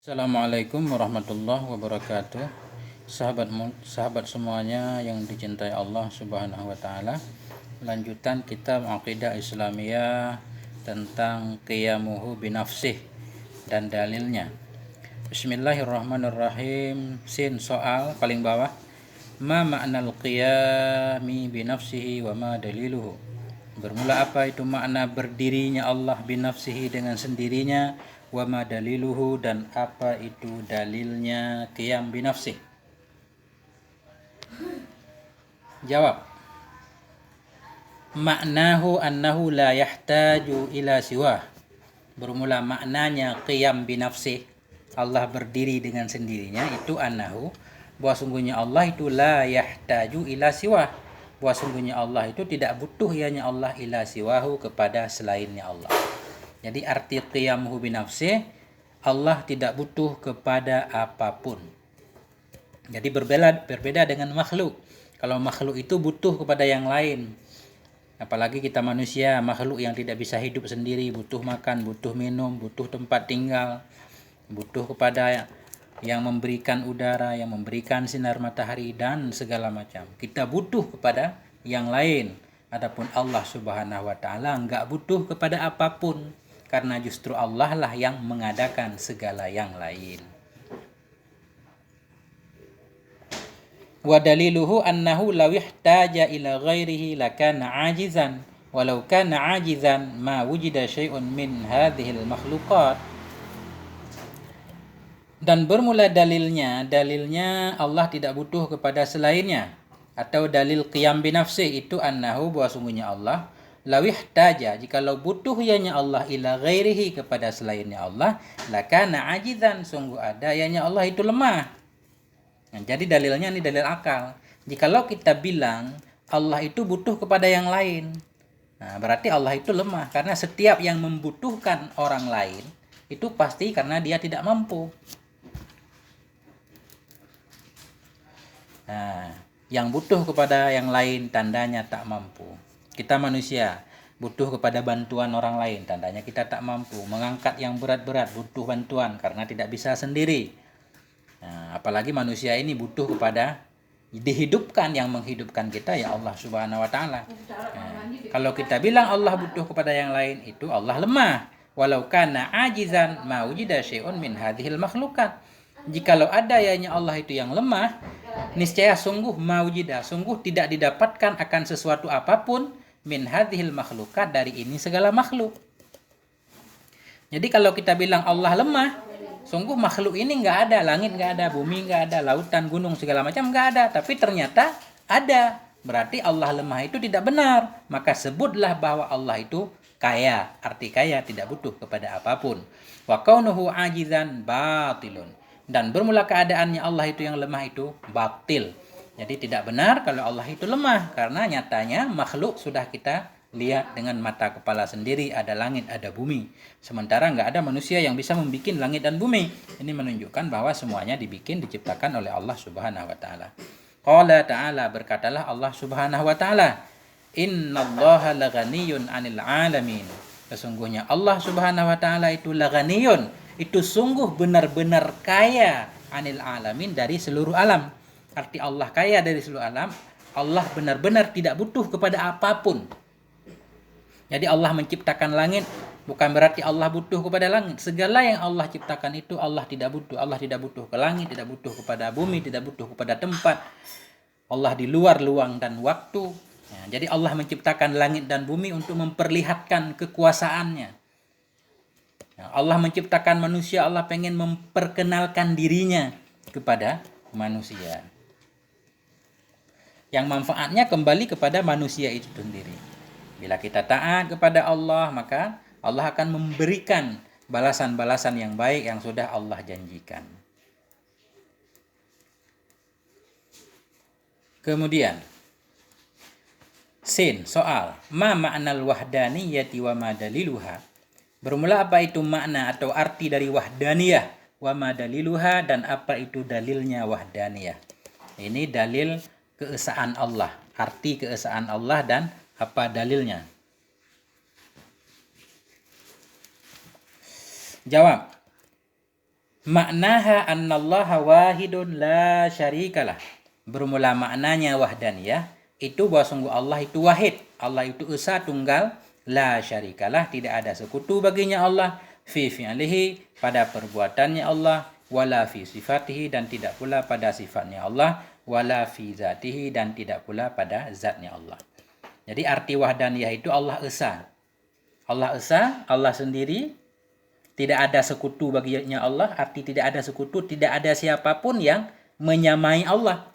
Assalamualaikum warahmatullahi wabarakatuh. Sahabat semuanya yang dicintai Allah Subhanahu wa taala. Lanjutan kitab Aqidah Islamiyah tentang qiyamuhu binafsih dan dalilnya. Bismillahirrahmanirrahim. Sin soal paling bawah. Ma ma'nal qiyami binafsihi wa ma daliluhu. Bermula apa itu makna berdirinya Allah binafsihi dengan sendirinya, wa ma daliluhu dan apa itu dalilnya qiyam binafsih. Jawab. Maknahu annahu la yahtaju ila siwah. Bermula maknanya qiyam binafsih, Allah berdiri dengan sendirinya, itu annahu, bahwa sungguhnya Allah itu la yahtaju ila siwah, bahwa sungguhnya Allah itu tidak butuh ianya Allah ila siwahu, kepada selainnya Allah. Jadi arti qiyamuhu binafsih, Allah tidak butuh kepada apapun. Jadi berbeda dengan makhluk. Kalau makhluk itu butuh kepada yang lain. Apalagi kita manusia, makhluk yang tidak bisa hidup sendiri, butuh makan, butuh minum, butuh tempat tinggal, butuh kepada yang memberikan udara, yang memberikan sinar matahari dan segala macam. Kita butuh kepada yang lain. Adapun Allah Subhanahu wa taala enggak butuh kepada apapun, karena justru Allah lah yang mengadakan segala yang lain. Wa daliluhu annahu law ihtaja ila ghairihi lakana ajizan, walau kana ajizan ma wujida syai'un min hadhil makhluqat. Dan bermula dalilnya Allah tidak butuh kepada selainnya, atau dalil qiyam binafsih itu annahu, bahwa sungguhnya Allah law ihtaja, jikalau butuh ianya Allah ila ghairihi, kepada selainnya Allah, lakana ajizan, sungguh ada ianya Allah itu lemah. Nah, jadi dalilnya ini dalil akal. Jikalau kita bilang Allah itu butuh kepada yang lain, nah berarti Allah itu lemah, karena setiap yang membutuhkan orang lain itu pasti karena dia tidak mampu. Nah, yang butuh kepada yang lain tandanya tak mampu. Kita manusia butuh kepada bantuan orang lain, tandanya kita tak mampu. Mengangkat yang berat-berat butuh bantuan karena tidak bisa sendiri. Nah, apalagi manusia ini butuh kepada dihidupkan, yang menghidupkan kita ya Allah Subhanahu wa taala. Nah, kalau kita bilang Allah butuh kepada yang lain, itu Allah lemah. Walau kana ajizan ma wujida syai'un min hadhil makhluqat. Jikalau ada ianya Allah itu yang lemah, niscaya sungguh mawujida, sungguh tidak didapatkan akan sesuatu apapun min hadhil makhluqat, dari ini segala makhluk. Jadi kalau kita bilang Allah lemah, sungguh makhluk ini nggak ada, langit nggak ada, bumi nggak ada, lautan, gunung segala macam nggak ada, tapi ternyata ada. Berarti Allah lemah itu tidak benar. Maka sebutlah bahwa Allah itu kaya. Arti kaya tidak butuh kepada apapun. Wa kaunuhu ajizan batilun. Dan bermula keadaannya Allah itu yang lemah itu batil. Jadi tidak benar kalau Allah itu lemah, karena nyatanya makhluk sudah kita lihat dengan mata kepala sendiri, ada langit, ada bumi. Sementara nggak ada manusia yang bisa membuat langit dan bumi. Ini menunjukkan bahwa semuanya diciptakan oleh Allah Subhanahu wa taala. Qala ta'ala, berkatalah Allah Subhanahu wa taala, innallaha laghaniyun 'anil 'alamin. Sesungguhnya Allah Subhanahu wa taala itu laghaniyun, itu sungguh benar-benar kaya, 'anil 'alamin, dari seluruh alam. Arti Allah kaya dari seluruh alam, Allah benar-benar tidak butuh kepada apapun. Jadi Allah menciptakan langit bukan berarti Allah butuh kepada langit. Segala yang Allah ciptakan itu Allah tidak butuh. Allah tidak butuh ke langit, tidak butuh kepada bumi, tidak butuh kepada tempat. Allah di luar luang dan waktu. Ya, jadi Allah menciptakan langit dan bumi untuk memperlihatkan kekuasaannya. Ya, Allah menciptakan manusia, Allah pengen memperkenalkan dirinya kepada manusia. Yang manfaatnya kembali kepada manusia itu sendiri. Bila kita taat kepada Allah, maka Allah akan memberikan balasan-balasan yang baik yang sudah Allah janjikan. Kemudian, sin, soal. Ma ma'nal wahdaniyati wa ma daliluha. Bermula apa itu makna atau arti dari wahdaniyah, wa ma daliluha, dan apa itu dalilnya wahdaniyah. Ini dalil keesaan Allah, arti keesaan Allah dan apa dalilnya. Jawab. Maknaha annallaha wahidun la syarikalah. Bermula maknanya wahdaniyah itu bahwa sungguh Allah itu wahid. Allah itu esa tunggal, la syarikalah, tidak ada sekutu baginya Allah, fi fi'lihi, pada perbuatannya Allah, wala fi sifatihi, dan tidak pula pada sifatnya Allah, wala fi zatihi, dan tidak pula pada zatnya Allah. Jadi arti wahdaniyah itu Allah esa. Allah esa, Allah sendiri, tidak ada sekutu baginya Allah, arti tidak ada sekutu, tidak ada siapapun yang menyamai Allah.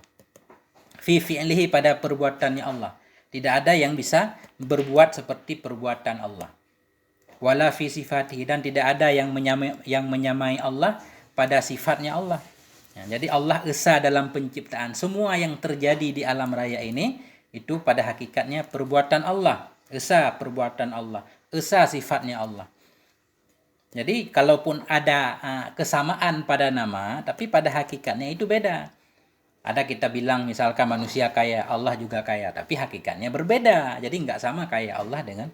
Fi fi'lihi, pada perbuatannya Allah. Tidak ada yang bisa berbuat seperti perbuatan Allah. Wala fi sifatihi, dan tidak ada yang menyamai Allah pada sifatnya Allah. Ya, jadi Allah esa dalam penciptaan. Semua yang terjadi di alam raya ini itu pada hakikatnya perbuatan Allah. Esa perbuatan Allah. Esa sifatnya Allah. Jadi kalaupun ada kesamaan pada nama, tapi pada hakikatnya itu beda. Ada kita bilang misalkan manusia kaya, Allah juga kaya, tapi hakikatnya berbeda. Jadi nggak sama kaya Allah dengan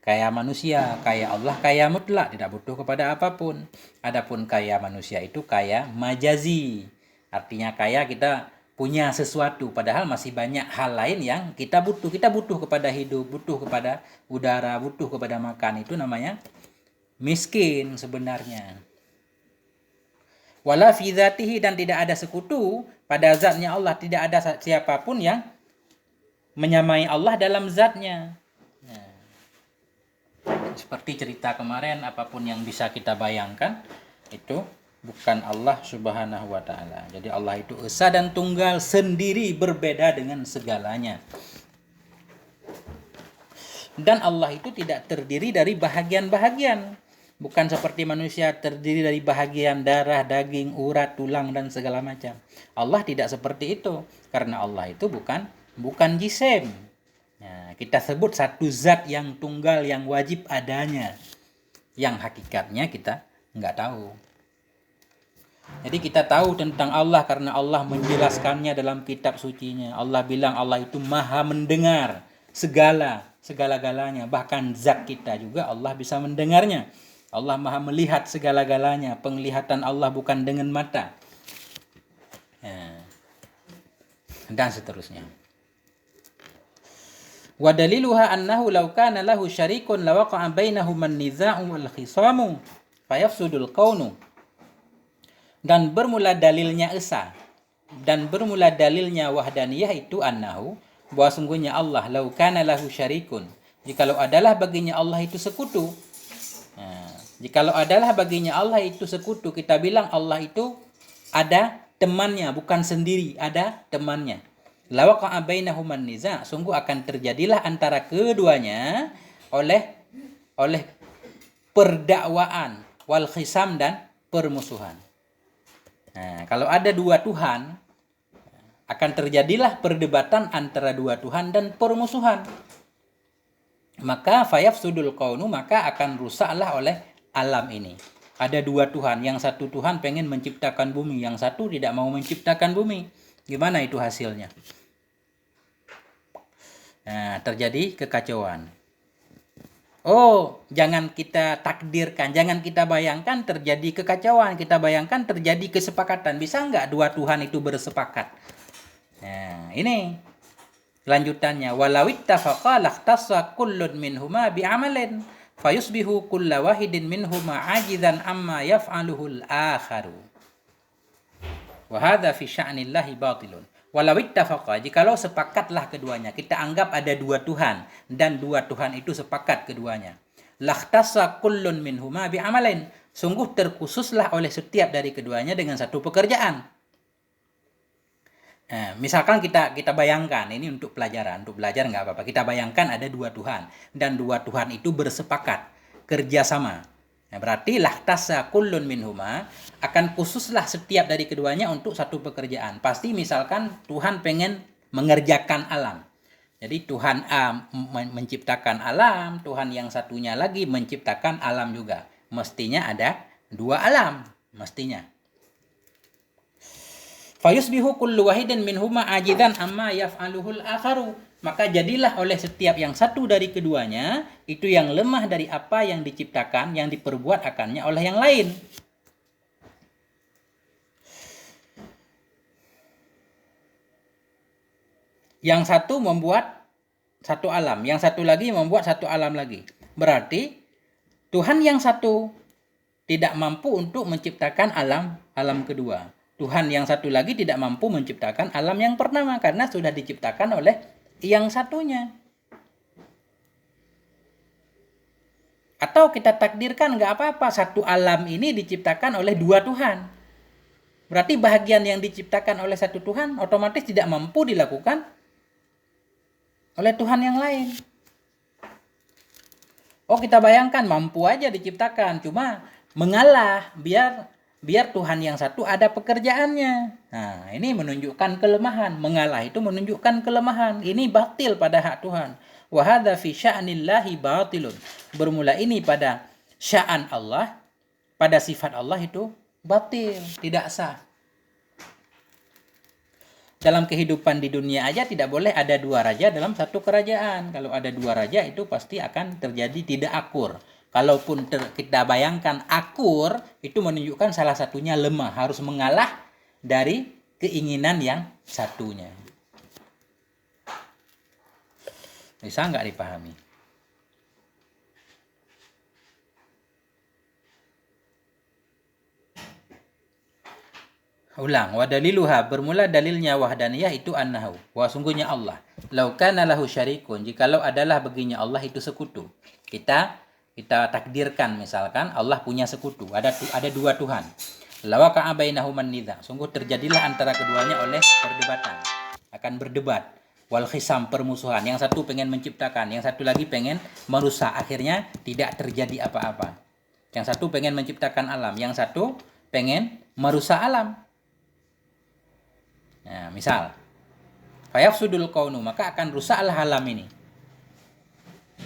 kaya manusia. Kaya Allah kaya mutlak, tidak butuh kepada apapun. Adapun kaya manusia itu kaya majazi. Artinya kaya kita punya sesuatu, padahal masih banyak hal lain yang kita butuh. Kita butuh kepada hidup, butuh kepada udara, butuh kepada makan. Itu namanya miskin sebenarnya. Wala fi dzatihi, dan tidak ada sekutu pada zatnya Allah, tidak ada siapapun yang menyamai Allah dalam zatnya. Nah, seperti cerita kemarin, apapun yang bisa kita bayangkan itu bukan Allah Subhanahu wa taala. Jadi Allah itu esa dan tunggal, sendiri, berbeda dengan segalanya. Dan Allah itu tidak terdiri dari bahagian-bahagian. Bukan seperti manusia terdiri dari bahagian darah, daging, urat, tulang, dan segala macam. Allah tidak seperti itu. Karena Allah itu bukan jisim. Nah, kita sebut satu zat yang tunggal, yang wajib adanya. Yang hakikatnya kita nggak tahu. Jadi kita tahu tentang Allah karena Allah menjelaskannya dalam kitab sucinya. Allah bilang Allah itu maha mendengar segala-galanya. Bahkan zat kita juga Allah bisa mendengarnya. Allah maha melihat segala-galanya. Penglihatan Allah bukan dengan mata. Dan seterusnya. Wa daliluha annahu law kana lahu syarikun lawaqa'a bainahum an-niza'u wal khisamu fayafsudul kaunu. Dan bermula dalilnya esa. Dan bermula dalilnya wahdaniyah itu annahu, bahwa sungguhnya Allah law kana lahu syarikun, jikalau adalah baginya Allah itu sekutu. Jikalau adalah baginya Allah itu sekutu, kita bilang Allah itu ada temannya, bukan sendiri, ada temannya. Lawaqa'a bainahum an-niza', sungguh akan terjadilah antara keduanya oleh perdakwaan, wal khisam, dan permusuhan. Nah, kalau ada dua Tuhan, akan terjadilah perdebatan antara dua Tuhan dan permusuhan. Maka fayafsudul kaunu, maka akan rusaklah oleh alam ini. Ada dua Tuhan, yang satu Tuhan pengen menciptakan bumi, yang satu tidak mau menciptakan bumi. Gimana itu hasilnya? Nah, terjadi kekacauan. Oh, jangan kita takdirkan, jangan kita bayangkan terjadi kekacauan, kita bayangkan terjadi kesepakatan. Bisa nggak dua Tuhan itu bersepakat? Nah, ini lanjutannya. Walau ittafaqa lahtassa kullun minhuma bi'amalin fayusbihu kulla wahidin minhuma ajizan amma yaf'aluhul akharu. Wa hadza fi sya'nillahi batilun. Walau ittafaqa, jikalau sepakatlah keduanya, kita anggap ada dua Tuhan dan dua Tuhan itu sepakat keduanya. Lahtassa kullun minhuma bi'amalin, sungguh terkhususlah oleh setiap dari keduanya dengan satu pekerjaan. Nah, misalkan kita bayangkan, ini untuk pelajaran, untuk belajar nggak apa-apa. Kita bayangkan ada dua Tuhan dan dua Tuhan itu bersepakat kerjasama. Nah, berarti lahtassa kullun minhuma, akan khususlah setiap dari keduanya untuk satu pekerjaan. Pasti misalkan Tuhan pengen mengerjakan alam. Jadi Tuhan A menciptakan alam, Tuhan yang satunya lagi menciptakan alam juga. Mestinya ada dua alam, mestinya. Fayusbihu kullu wahidin minhuma ajidan amma yaf'aluhul akharu, maka jadilah oleh setiap yang satu dari keduanya itu yang lemah dari apa yang diciptakan, yang diperbuat akannya oleh yang lain. Yang satu membuat satu alam, yang satu lagi membuat satu alam lagi. Berarti Tuhan yang satu tidak mampu untuk menciptakan alam kedua. Tuhan yang satu lagi tidak mampu menciptakan alam yang pertama karena sudah diciptakan oleh yang satunya. Atau kita takdirkan nggak apa-apa, satu alam ini diciptakan oleh dua Tuhan. Berarti bahagian yang diciptakan oleh satu Tuhan otomatis tidak mampu dilakukan oleh Tuhan yang lain. Oh, kita bayangkan mampu aja diciptakan, cuma mengalah biar Tuhan yang satu ada pekerjaannya. Nah, ini menunjukkan kelemahan. Mengalah itu menunjukkan kelemahan. Ini batil pada hak Tuhan. Wa hadza fi sya'nillahi batilun. Bermula ini pada sya'an Allah, pada sifat Allah itu batil, tidak sah. Dalam kehidupan di dunia aja tidak boleh ada dua raja dalam satu kerajaan. Kalau ada dua raja itu pasti akan terjadi tidak akur. Kalaupun kita bayangkan akur, itu menunjukkan salah satunya lemah, harus mengalah dari keinginan yang satunya. Bisa nggak dipahami? Ulang, wa daliluha, bermula dalilnya wahdaniyah itu annahu, wa sungguhnya Allah. Lau kana lahu syarikun, jikalau adalah baginya Allah itu sekutu. Kita takdirkan misalkan Allah punya sekutu, ada dua Tuhan. Lawaqa'a bainahuman niza, sungguh terjadilah antara keduanya oleh perdebatan, akan berdebat. Wal khisam, permusuhan. Yang satu pengen menciptakan, yang satu lagi pengen merusak. Akhirnya tidak terjadi apa-apa. Yang satu pengen menciptakan alam, yang satu pengen merusak alam. Nah, misal fayafsudul kaunu, maka akan rusaklah alam ini.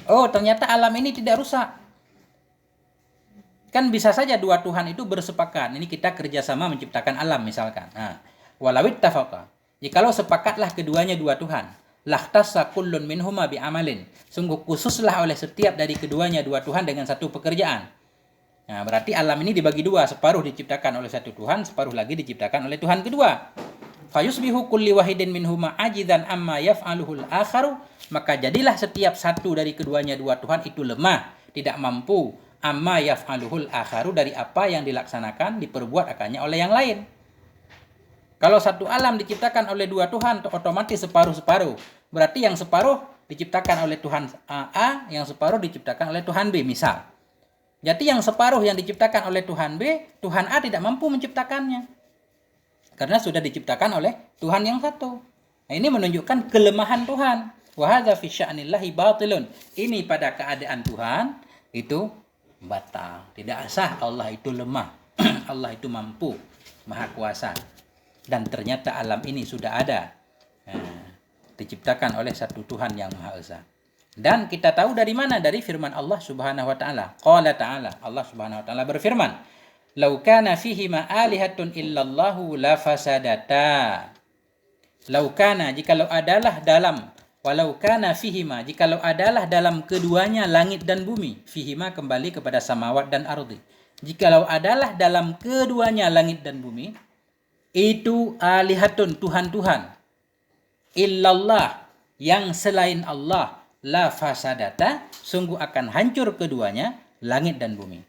Oh, ternyata alam ini tidak rusak. Kan bisa saja dua Tuhan itu bersepakat. Ini kita kerjasama menciptakan alam misalkan. Nah, walawit tafaqa, jikalau sepakatlah keduanya dua Tuhan, lahtassa kullun minhuma bi'amalin, sungguh khususlah oleh setiap dari keduanya dua Tuhan dengan satu pekerjaan. Nah, berarti alam ini dibagi dua, separuh diciptakan oleh satu Tuhan, separuh lagi diciptakan oleh Tuhan kedua. Fayusbihu kulli wahidin minhuma ajidan amma yaf'aluhul akharu, maka jadilah setiap satu dari keduanya dua Tuhan itu lemah, tidak mampu amma yaf'aluhul akharu, dari apa yang dilaksanakan, diperbuat akannya oleh yang lain. Kalau satu alam diciptakan oleh dua Tuhan, otomatis separuh-separuh. Berarti yang separuh diciptakan oleh Tuhan A, yang separuh diciptakan oleh Tuhan B, misal. Jadi yang separuh yang diciptakan oleh Tuhan B, Tuhan A tidak mampu menciptakannya. Karena sudah diciptakan oleh Tuhan yang satu. Nah, ini menunjukkan kelemahan Tuhan. Wa hadza fi sya'nillahi batilun. Ini pada keadaan Tuhan itu batal. Tidak sah, Allah itu lemah. Allah itu mampu, maha kuasa. Dan ternyata alam ini sudah ada. Diciptakan oleh satu Tuhan yang maha esa. Dan kita tahu dari mana? Dari firman Allah Subhanahu wa taala. Qala ta'ala, Allah Subhanahu wa taala berfirman, "Lau kana fihima alihatun illallahu la fasadata." Lau kana, jikalau adalah dalam, walau kana fihima, jikalau adalah dalam keduanya langit dan bumi. Fihima kembali kepada samawat dan ardi. Jikalau adalah dalam keduanya langit dan bumi, itu alihatun, Tuhan-Tuhan, illallah, yang selain Allah, la fasadata, sungguh akan hancur keduanya, langit dan bumi.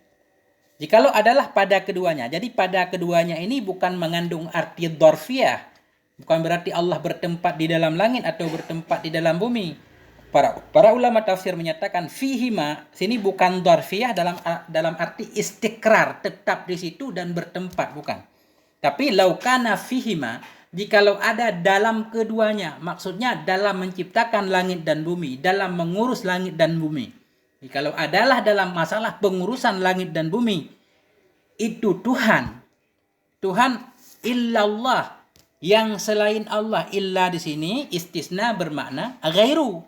Jikalau adalah pada keduanya. Jadi pada keduanya ini bukan mengandung arti dzarfiyah. Bukan berarti Allah bertempat di dalam langit atau bertempat di dalam bumi. Para ulama tafsir menyatakan fihima, sini bukan dzarfiyah dalam arti istikrar, tetap di situ dan bertempat, bukan. Tapi laukana fihima, jikalau ada dalam keduanya, maksudnya dalam menciptakan langit dan bumi, dalam mengurus langit dan bumi. Jikalau adalah dalam masalah pengurusan langit dan bumi, itu Tuhan illallah, yang selain Allah. Illa di sini istisna bermakna ghairu.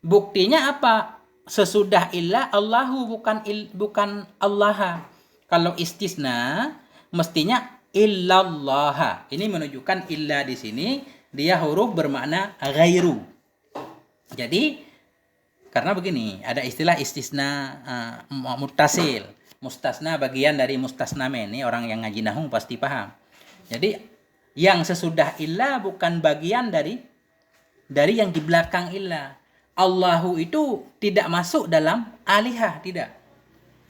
Buktinya apa? Sesudah illa Allahu, bukan Allah. Kalau istisna mestinya illallah. Ini menunjukkan illa di sini dia huruf bermakna ghairu. Jadi karena begini, ada istilah istisna muttasil. Mustasna bagian dari mustasnamen. Ini orang yang ngaji nahwu pasti paham. Jadi yang sesudah illa bukan bagian dari dari yang di belakang ilah. Allahu itu tidak masuk dalam alihah, tidak.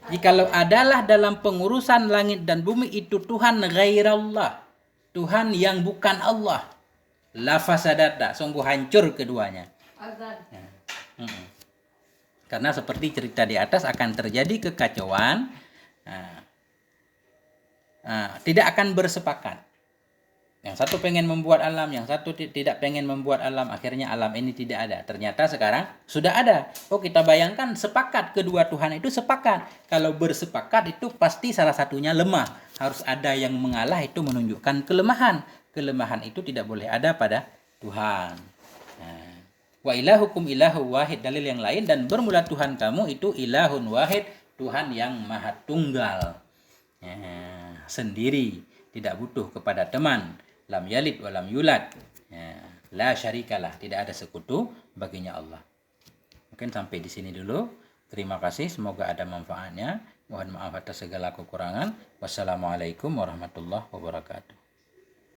Jikalau adalah dalam pengurusan langit dan bumi itu Tuhan ghairallah, Tuhan yang bukan Allah, la fasadata, sungguh hancur keduanya. Ya. Karena seperti cerita di atas akan terjadi kekacauan, tidak akan bersepakat. Yang satu pengen membuat alam, yang satu tidak pengen membuat alam, akhirnya alam ini tidak ada. Ternyata sekarang sudah ada. Oh, kita bayangkan sepakat, kedua Tuhan itu sepakat. Kalau bersepakat itu pasti salah satunya lemah. Harus ada yang mengalah, itu menunjukkan kelemahan. Kelemahan itu tidak boleh ada pada Tuhan. Wa ilahukum ilahu wahid, dalil yang lain, dan bermula Tuhan kamu itu ilahun wahid, Tuhan yang maha tunggal. Sendiri, tidak butuh kepada teman. Lam yalid wa lam yulad. La syarikalah, tidak ada sekutu baginya Allah. Mungkin sampai di sini dulu. Terima kasih, semoga ada manfaatnya. Mohon maaf atas segala kekurangan. Wassalamualaikum warahmatullahi wabarakatuh.